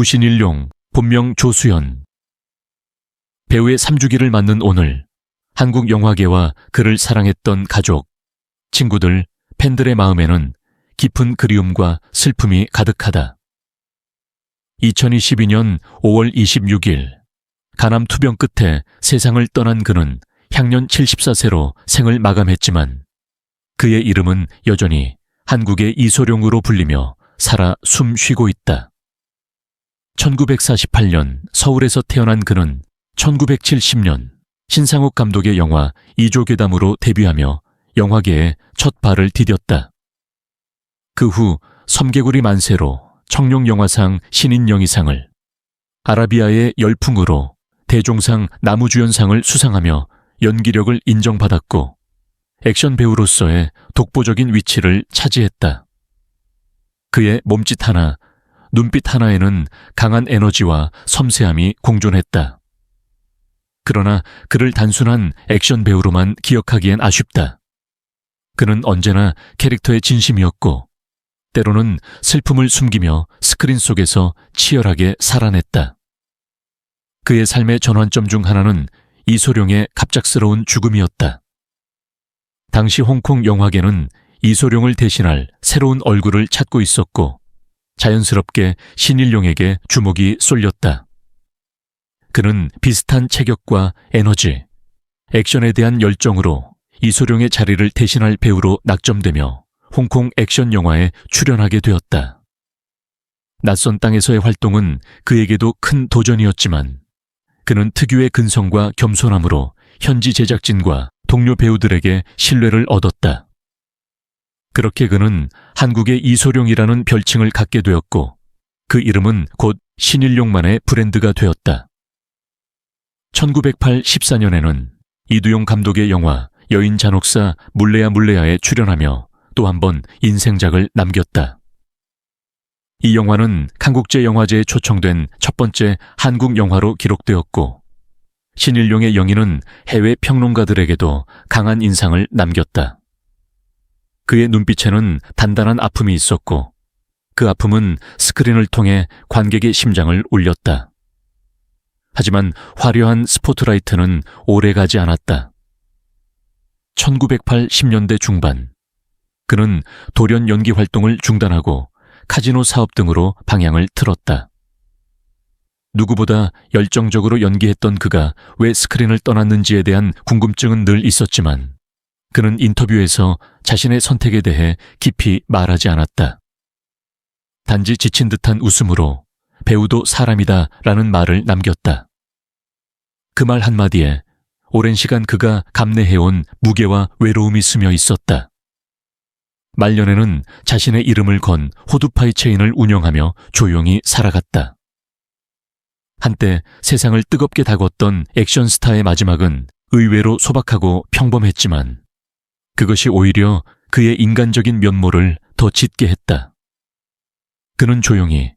구신일용, 본명 조수연. 배우의 3주기를 맞는 오늘, 한국 영화계와 그를 사랑했던 가족, 친구들, 팬들의 마음에는 깊은 그리움과 슬픔이 가득하다. 2022년 5월 26일, 간암 투병 끝에 세상을 떠난 그는 향년 74세로 생을 마감했지만 그의 이름은 여전히 한국의 이소룡으로 불리며 살아 숨 쉬고 있다. 1948년 서울에서 태어난 그는 1970년 신상욱 감독의 영화 이조괴담으로 데뷔하며 영화계에 첫 발을 디뎠다. 그 후 섬개구리 만세로 청룡영화상 신인영희상을, 아라비아의 열풍으로 대종상 나무주연상을 수상하며 연기력을 인정받았고 액션 배우로서의 독보적인 위치를 차지했다. 그의 몸짓 하나, 눈빛 하나에는 강한 에너지와 섬세함이 공존했다. 그러나 그를 단순한 액션 배우로만 기억하기엔 아쉽다. 그는 언제나 캐릭터의 진심이었고 때로는 슬픔을 숨기며 스크린 속에서 치열하게 살아냈다. 그의 삶의 전환점 중 하나는 이소룡의 갑작스러운 죽음이었다. 당시 홍콩 영화계는 이소룡을 대신할 새로운 얼굴을 찾고 있었고 자연스럽게 신일용에게 주목이 쏠렸다. 그는 비슷한 체격과 에너지, 액션에 대한 열정으로 이소룡의 자리를 대신할 배우로 낙점되며 홍콩 액션 영화에 출연하게 되었다. 낯선 땅에서의 활동은 그에게도 큰 도전이었지만 그는 특유의 근성과 겸손함으로 현지 제작진과 동료 배우들에게 신뢰를 얻었다. 그렇게 그는 한국의 이소룡이라는 별칭을 갖게 되었고 그 이름은 곧 신일용만의 브랜드가 되었다. 1984년에는 이두용 감독의 영화 여인 잔혹사 물레야 물레야에 출연하며 또 한 번 인생작을 남겼다. 이 영화는 칸국제영화제에 초청된 첫 번째 한국 영화로 기록되었고 신일용의 영희는 해외 평론가들에게도 강한 인상을 남겼다. 그의 눈빛에는 단단한 아픔이 있었고 그 아픔은 스크린을 통해 관객의 심장을 울렸다. 하지만 화려한 스포트라이트는 오래가지 않았다. 1980년대 중반, 그는 돌연 연기 활동을 중단하고 카지노 사업 등으로 방향을 틀었다. 누구보다 열정적으로 연기했던 그가 왜 스크린을 떠났는지에 대한 궁금증은 늘 있었지만 그는 인터뷰에서 자신의 선택에 대해 깊이 말하지 않았다. 단지 지친 듯한 웃음으로 배우도 사람이다 라는 말을 남겼다. 그 말 한마디에 오랜 시간 그가 감내해온 무게와 외로움이 스며 있었다. 말년에는 자신의 이름을 건 호두파이 체인을 운영하며 조용히 살아갔다. 한때 세상을 뜨겁게 다궜던 액션 스타의 마지막은 의외로 소박하고 평범했지만 그것이 오히려 그의 인간적인 면모를 더 짙게 했다. 그는 조용히,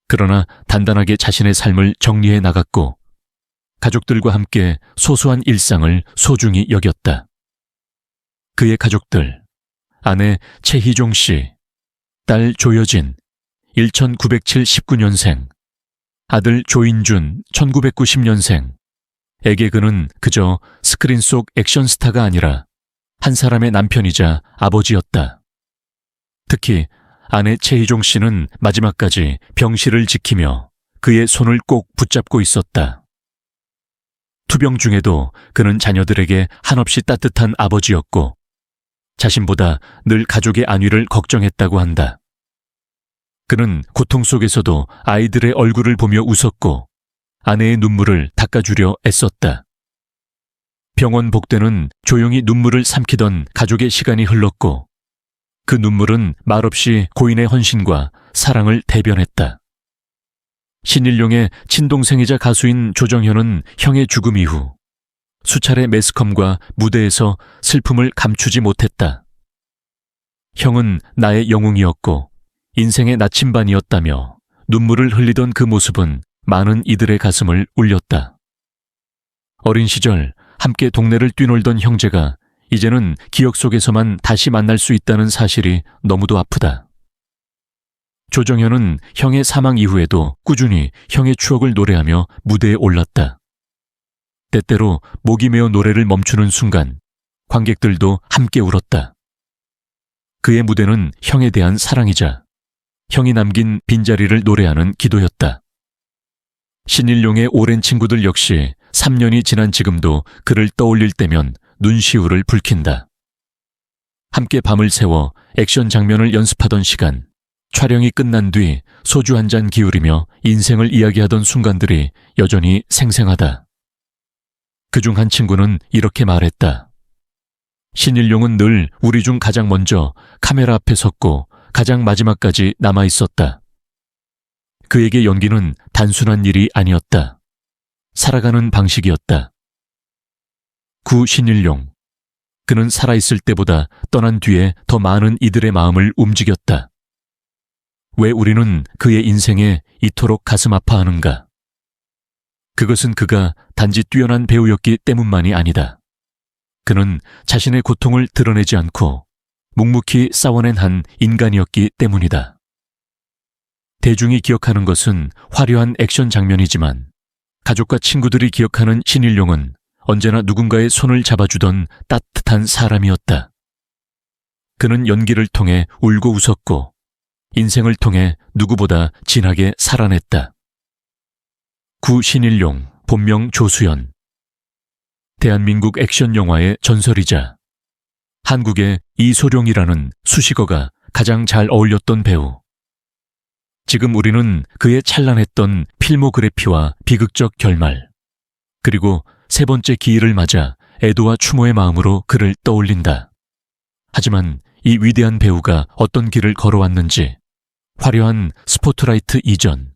그러나 단단하게 자신의 삶을 정리해 나갔고 가족들과 함께 소소한 일상을 소중히 여겼다. 그의 가족들, 아내 최희종 씨, 딸 조여진, 1979년생, 아들 조인준, 1990년생, 에게 그는 그저 스크린 속 액션 스타가 아니라 한 사람의 남편이자 아버지였다. 특히 아내 최희종 씨는 마지막까지 병실을 지키며 그의 손을 꼭 붙잡고 있었다. 투병 중에도 그는 자녀들에게 한없이 따뜻한 아버지였고 자신보다 늘 가족의 안위를 걱정했다고 한다. 그는 고통 속에서도 아이들의 얼굴을 보며 웃었고 아내의 눈물을 닦아주려 애썼다. 병원 복되는 조용히 눈물을 삼키던 가족의 시간이 흘렀고 그 눈물은 말없이 고인의 헌신과 사랑을 대변했다. 신일용의 친동생이자 가수인 조정현은 형의 죽음 이후 수차례 매스컴과 무대에서 슬픔을 감추지 못했다. 형은 나의 영웅이었고 인생의 나침반이었다며 눈물을 흘리던 그 모습은 많은 이들의 가슴을 울렸다. 어린 시절 함께 동네를 뛰놀던 형제가 이제는 기억 속에서만 다시 만날 수 있다는 사실이 너무도 아프다. 조정현은 형의 사망 이후에도 꾸준히 형의 추억을 노래하며 무대에 올랐다. 때때로 목이 메어 노래를 멈추는 순간 관객들도 함께 울었다. 그의 무대는 형에 대한 사랑이자 형이 남긴 빈자리를 노래하는 기도였다. 신일용의 오랜 친구들 역시 3년이 지난 지금도 그를 떠올릴 때면 눈시울을 붉힌다. 함께 밤을 새워 액션 장면을 연습하던 시간, 촬영이 끝난 뒤 소주 한 잔 기울이며 인생을 이야기하던 순간들이 여전히 생생하다. 그중 한 친구는 이렇게 말했다. 신일용은 늘 우리 중 가장 먼저 카메라 앞에 섰고 가장 마지막까지 남아 있었다. 그에게 연기는 단순한 일이 아니었다. 살아가는 방식이었다. 구 신일용. 그는 살아있을 때보다 떠난 뒤에 더 많은 이들의 마음을 움직였다. 왜 우리는 그의 인생에 이토록 가슴 아파하는가? 그것은 그가 단지 뛰어난 배우였기 때문만이 아니다. 그는 자신의 고통을 드러내지 않고 묵묵히 싸워낸 한 인간이었기 때문이다. 대중이 기억하는 것은 화려한 액션 장면이지만 가족과 친구들이 기억하는 신일용은 언제나 누군가의 손을 잡아주던 따뜻한 사람이었다. 그는 연기를 통해 울고 웃었고 인생을 통해 누구보다 진하게 살아냈다. 구 신일용, 본명 조수연. 대한민국 액션 영화의 전설이자 한국의 이소룡이라는 수식어가 가장 잘 어울렸던 배우. 지금 우리는 그의 찬란했던 필모그래피와 비극적 결말, 그리고 세 번째 기일을 맞아 애도와 추모의 마음으로 그를 떠올린다. 하지만 이 위대한 배우가 어떤 길을 걸어왔는지, 화려한 스포트라이트 이전,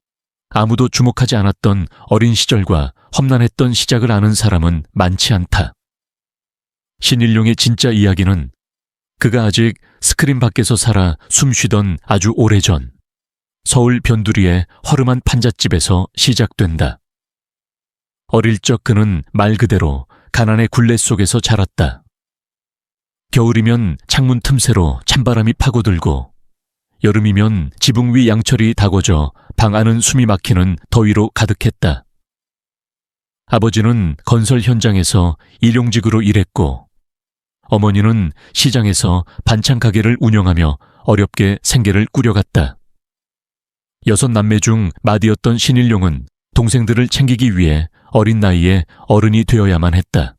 아무도 주목하지 않았던 어린 시절과 험난했던 시작을 아는 사람은 많지 않다. 신일용의 진짜 이야기는 그가 아직 스크린 밖에서 살아 숨쉬던 아주 오래전 서울 변두리의 허름한 판잣집에서 시작된다. 어릴 적 그는 말 그대로 가난의 굴레 속에서 자랐다. 겨울이면 창문 틈새로 찬바람이 파고들고 여름이면 지붕 위 양철이 다궈져 방 안은 숨이 막히는 더위로 가득했다. 아버지는 건설 현장에서 일용직으로 일했고 어머니는 시장에서 반찬 가게를 운영하며 어렵게 생계를 꾸려갔다. 6남매 중 맏이었던 신일용은 동생들을 챙기기 위해 어린 나이에 어른이 되어야만 했다.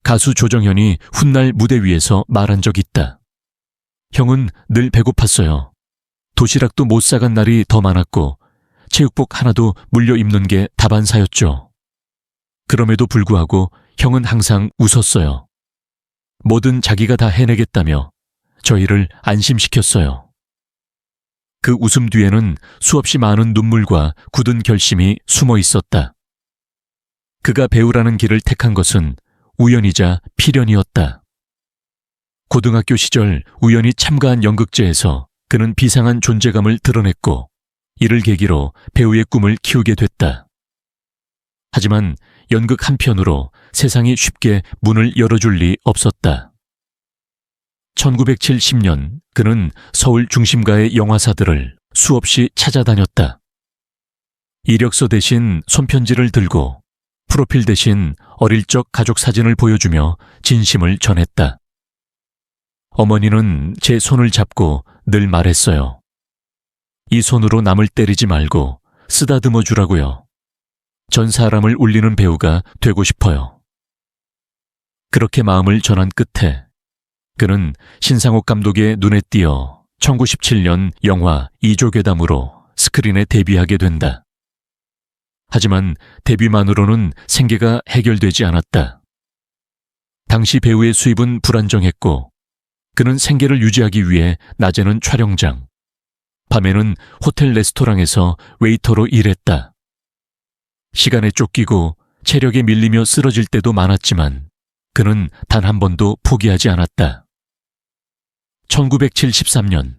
가수 조정현이 훗날 무대 위에서 말한 적 있다. 형은 늘 배고팠어요. 도시락도 못 사간 날이 더 많았고 체육복 하나도 물려 입는 게 다반사였죠. 그럼에도 불구하고 형은 항상 웃었어요. 뭐든 자기가 다 해내겠다며 저희를 안심시켰어요. 그 웃음 뒤에는 수없이 많은 눈물과 굳은 결심이 숨어 있었다. 그가 배우라는 길을 택한 것은 우연이자 필연이었다. 고등학교 시절 우연히 참가한 연극제에서 그는 비상한 존재감을 드러냈고 이를 계기로 배우의 꿈을 키우게 됐다. 하지만 연극 한 편으로 세상이 쉽게 문을 열어줄 리 없었다. 1970년 그는 서울 중심가의 영화사들을 수없이 찾아다녔다. 이력서 대신 손편지를 들고 프로필 대신 어릴 적 가족 사진을 보여주며 진심을 전했다. 어머니는 제 손을 잡고 늘 말했어요. 이 손으로 남을 때리지 말고 쓰다듬어 주라고요. 전 사람을 울리는 배우가 되고 싶어요. 그렇게 마음을 전한 끝에 그는 신상옥 감독의 눈에 띄어 1917년 영화 이조괴담으로 스크린에 데뷔하게 된다. 하지만 데뷔만으로는 생계가 해결되지 않았다. 당시 배우의 수입은 불안정했고 그는 생계를 유지하기 위해 낮에는 촬영장, 밤에는 호텔 레스토랑에서 웨이터로 일했다. 시간에 쫓기고 체력에 밀리며 쓰러질 때도 많았지만 그는 단 한 번도 포기하지 않았다. 1973년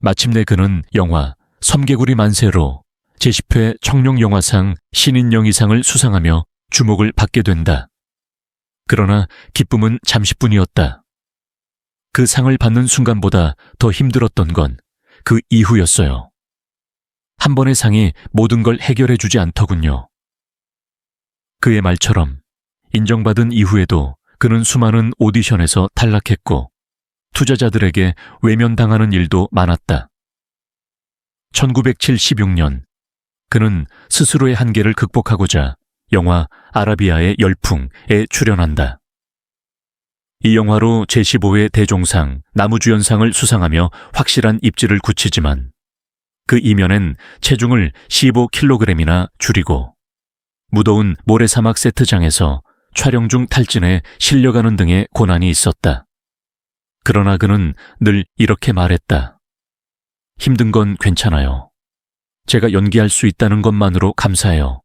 마침내 그는 영화 섬개구리 만세로 제10회 청룡영화상 신인영의상을 수상하며 주목을 받게 된다. 그러나 기쁨은 잠시뿐이었다. 그 상을 받는 순간보다 더 힘들었던 건 그 이후였어요. 한 번의 상이 모든 걸 해결해주지 않더군요. 그의 말처럼 인정받은 이후에도 그는 수많은 오디션에서 탈락했고 투자자들에게 외면당하는 일도 많았다. 1976년 그는 스스로의 한계를 극복하고자 영화 아라비아의 열풍에 출연한다. 이 영화로 제15회 대종상 나무주연상을 수상하며 확실한 입지를 굳히지만 그 이면엔 체중을 15kg이나 줄이고 무더운 모래사막 세트장에서 촬영 중 탈진해 실려가는 등의 고난이 있었다. 그러나 그는 늘 이렇게 말했다. 힘든 건 괜찮아요. 제가 연기할 수 있다는 것만으로 감사해요.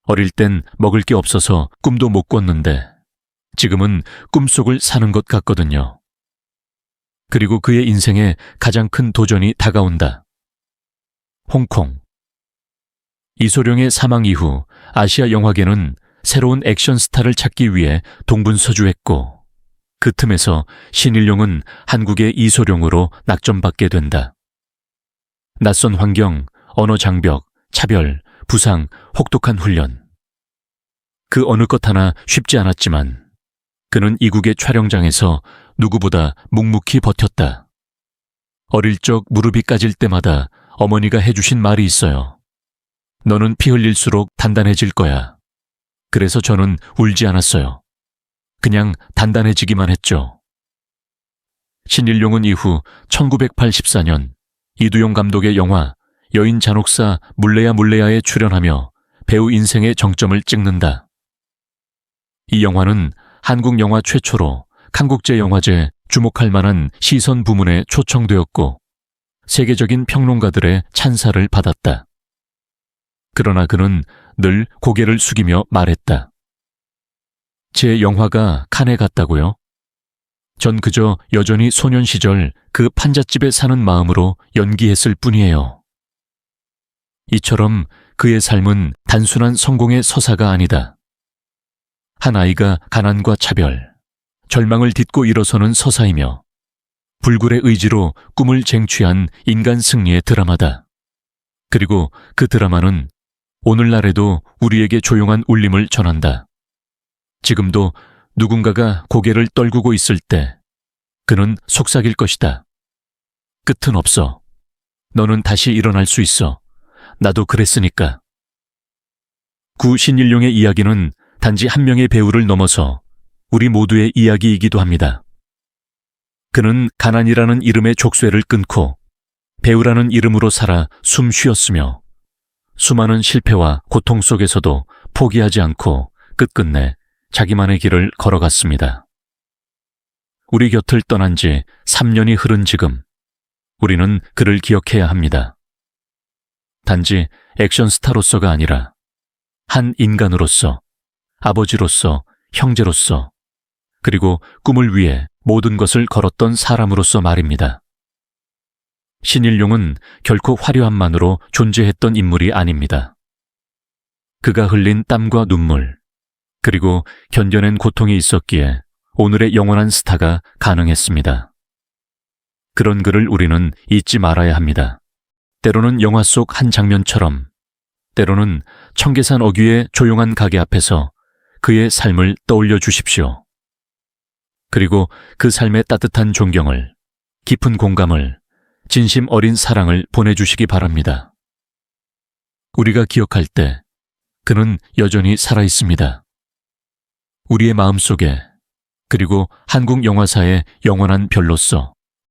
어릴 땐 먹을 게 없어서 꿈도 못 꿨는데 지금은 꿈속을 사는 것 같거든요. 그리고 그의 인생에 가장 큰 도전이 다가온다. 홍콩. 이소룡의 사망 이후 아시아 영화계는 새로운 액션 스타를 찾기 위해 동분서주했고 그 틈에서 신일용은 한국의 이소룡으로 낙점받게 된다. 낯선 환경, 언어 장벽, 차별, 부상, 혹독한 훈련. 그 어느 것 하나 쉽지 않았지만 그는 이국의 촬영장에서 누구보다 묵묵히 버텼다. 어릴 적 무릎이 까질 때마다 어머니가 해주신 말이 있어요. 너는 피 흘릴수록 단단해질 거야. 그래서 저는 울지 않았어요. 그냥 단단해지기만 했죠. 신일용은 이후 1984년 이두용 감독의 영화 여인 잔혹사 물레야 물레야에 출연하며 배우 인생의 정점을 찍는다. 이 영화는 한국 영화 최초로 칸국제영화제 주목할 만한 시선 부문에 초청되었고 세계적인 평론가들의 찬사를 받았다. 그러나 그는 늘 고개를 숙이며 말했다. 제 영화가 칸에 갔다고요? 전 그저 여전히 소년 시절 그 판잣집에 사는 마음으로 연기했을 뿐이에요. 이처럼 그의 삶은 단순한 성공의 서사가 아니다. 한 아이가 가난과 차별, 절망을 딛고 일어서는 서사이며 불굴의 의지로 꿈을 쟁취한 인간 승리의 드라마다. 그리고 그 드라마는 오늘날에도 우리에게 조용한 울림을 전한다. 지금도 누군가가 고개를 떨구고 있을 때 그는 속삭일 것이다. 끝은 없어. 너는 다시 일어날 수 있어. 나도 그랬으니까. 구 신일용의 이야기는 단지 한 명의 배우를 넘어서 우리 모두의 이야기이기도 합니다. 그는 가난이라는 이름의 족쇄를 끊고 배우라는 이름으로 살아 숨 쉬었으며 수많은 실패와 고통 속에서도 포기하지 않고 끝끝내 자기만의 길을 걸어갔습니다. 우리 곁을 떠난 지 3년이 흐른 지금 우리는 그를 기억해야 합니다. 단지 액션 스타로서가 아니라 한 인간으로서, 아버지로서, 형제로서, 그리고 꿈을 위해 모든 것을 걸었던 사람으로서 말입니다. 신일용은 결코 화려함만으로 존재했던 인물이 아닙니다. 그가 흘린 땀과 눈물, 그리고 견뎌낸 고통이 있었기에 오늘의 영원한 스타가 가능했습니다. 그런 그를 우리는 잊지 말아야 합니다. 때로는 영화 속 한 장면처럼, 때로는 청계산 어귀의 조용한 가게 앞에서 그의 삶을 떠올려 주십시오. 그리고 그 삶의 따뜻한 존경을, 깊은 공감을, 진심 어린 사랑을 보내주시기 바랍니다. 우리가 기억할 때 그는 여전히 살아있습니다. 우리의 마음속에, 그리고 한국 영화사의 영원한 별로서